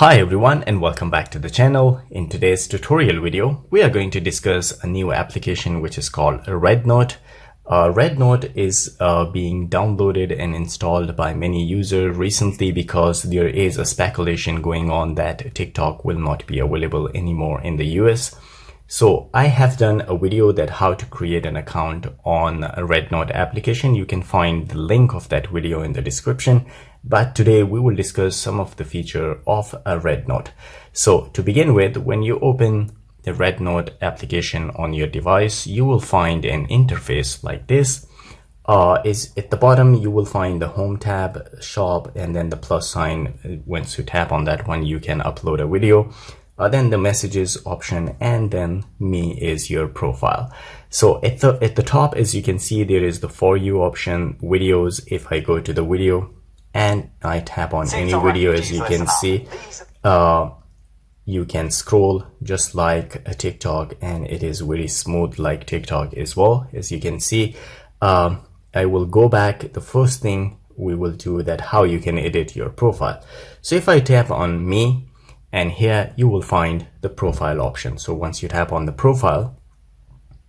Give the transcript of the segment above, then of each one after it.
Hi everyone and welcome back to the channel. In today's tutorial video, we are going to discuss a new application which is called Rednote. Rednote is being downloaded and installed by many users recently because there is a speculation going on that TikTok will not be available anymore in the US. So I have done a video that how to create an account on a Rednote application. You can find the link of that video in the description. But today we will discuss some of the feature of a Rednote. So to begin with, when you open the Rednote application on your device, you will find an interface like this. Is at the bottom, you will find the home tab, shop, and then the plus sign. Once you tap on that one, you can upload a video. Then the messages option, and then me is your profile. So at the top, as you can see, there is the for you option, videos. If I go to the video and I tap on any video, as you can see, you can scroll just like a TikTok, and it is very smooth like TikTok as well. As you can see, I will go back. The first thing we will do that how you can edit your profile. So if I tap on me, and here you will find the profile option. So once you tap on the profile,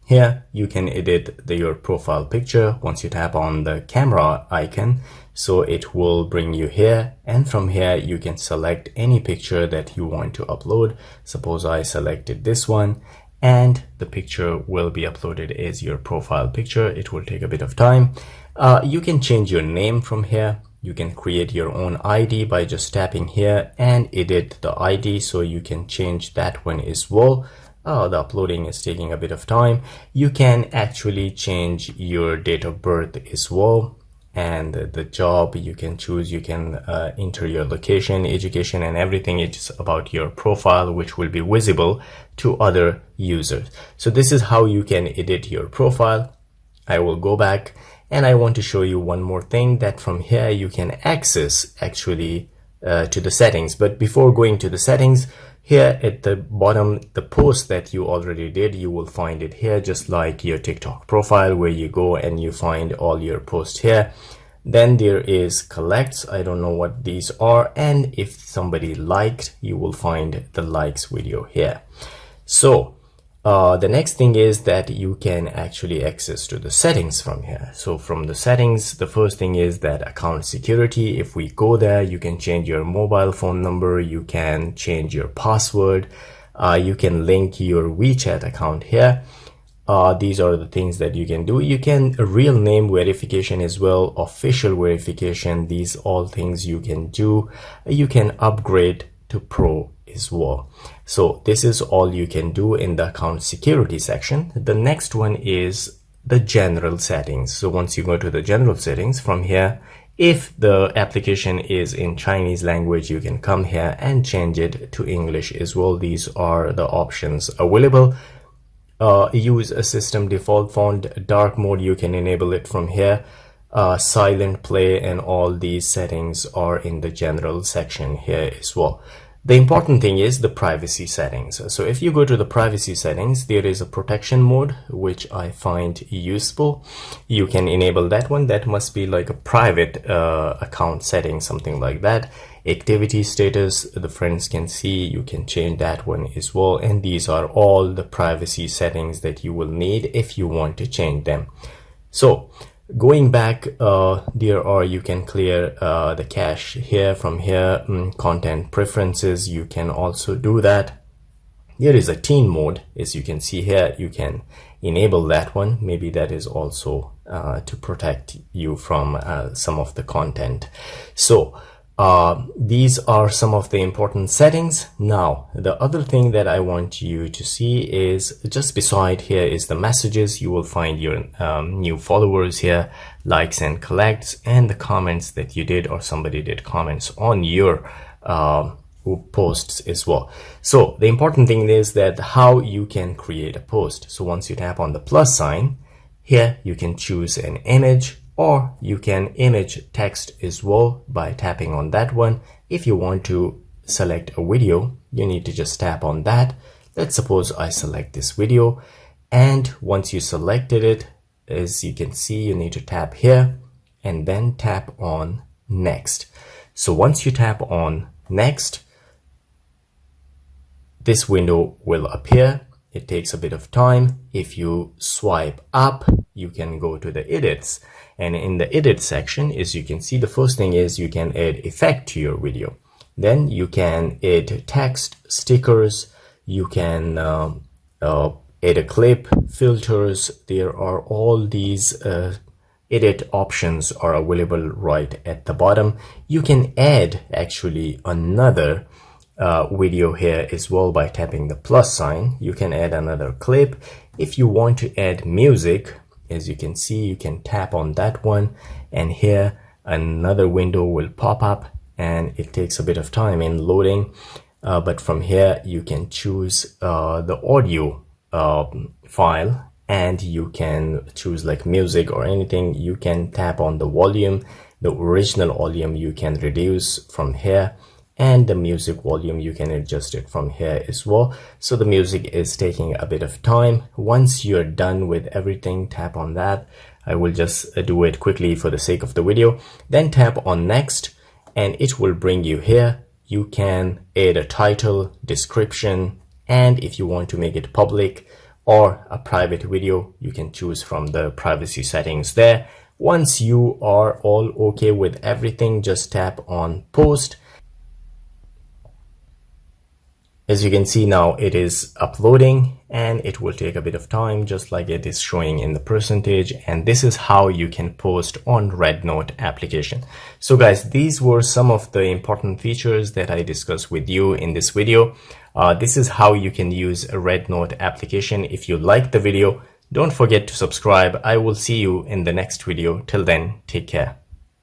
here you can edit your profile picture. Once you tap on the camera icon, so it will bring you here, and from here you can select any picture that you want to upload. Suppose I selected this one, and the picture will be uploaded as your profile picture. It will take a bit of time. You can change your name from here. You can create your own ID by just tapping here and edit the ID, so you can change that one as well. The uploading is taking a bit of time. You can actually change your date of birth as well, and the job you can choose. You can enter your location, education, and everything. It's about your profile, which will be visible to other users. So this is how you can edit your profile. I will go back, and I want to show you one more thing, that from here you can access actually to the settings. But before going to the settings, here at the bottom, the post that you already did, you will find it here, just like your TikTok profile, where you go and you find all your posts here. Then there is collects. I don't know what these are. And if somebody liked, you will find the likes video here. So the next thing is that you can actually access to the settings from here. So from the settings, the first thing is that account security. If we go there, you can change your mobile phone number. You can change your password. You can link your WeChat account here. These are the things that you can do. You can real name verification as well, official verification. These all things you can do. You can upgrade to Pro as well. So this is all you can do in the account security section. The next one is the general settings. So once you go to the general settings, from here, if the application is in Chinese language, you can come here and change it to English as well. These are the options available. Use a system default font, dark mode, you can enable it from here. Silent play, and all these settings are in the general section here as well. The important thing is the privacy settings. So if you go to the privacy settings, there is a protection mode, which I find useful. You can enable that one. That must be like a private account setting, something like that. Activity status, the friends can see. You can change that one as well. And these are all the privacy settings that you will need if you want to change them. So going back, you can clear the cache here. From here, content preferences, you can also do that. There is a teen mode, as you can see here. You can enable that one. Maybe that is also to protect you from some of the content. So these are some of the important settings. Now, the other thing that I want you to see is just beside here is the messages. You will find your new followers here, likes and collects, and the comments that you did, or somebody did comments on your posts as well. So the important thing is that how you can create a post. So once you tap on the plus sign, here you can choose an image, or you can image text as well by tapping on that one. If you want to select a video, you need to just tap on that. Let's suppose I select this video, and once you selected it, as you can see, you need to tap here and then tap on next. So once you tap on next, this window will appear. It takes a bit of time. If you swipe up, you can go to the edits, and in the edit section, as you can see, the first thing is you can add effect to your video. Then you can add text, stickers, you can add a clip, filters. There are all these edit options are available right at the bottom. You can add actually another video here as well by tapping the plus sign. You can add another clip. If you want to add music, as you can see, you can tap on that one, and here another window will pop up, and it takes a bit of time in loading, but from here you can choose the audio file, and you can choose like music or anything. You can tap on the volume. The original volume you can reduce from here, and the music volume you can adjust it from here as well. So the music is taking a bit of time. Once you're done with everything, tap on that. I will just do it quickly for the sake of the video. Then tap on next, and it will bring you here. You can add a title, description, and if you want to make it public or a private video, you can choose from the privacy settings there. Once you are all okay with everything, just tap on post. As you can see now, it is uploading, and it will take a bit of time, just like it is showing in the percentage. And this is how you can post on Rednote application. So guys, these were some of the important features that I discussed with you in this video. This is how you can use a Rednote application. If you like the video, don't forget to subscribe. I will see you in the next video. Till then, take care.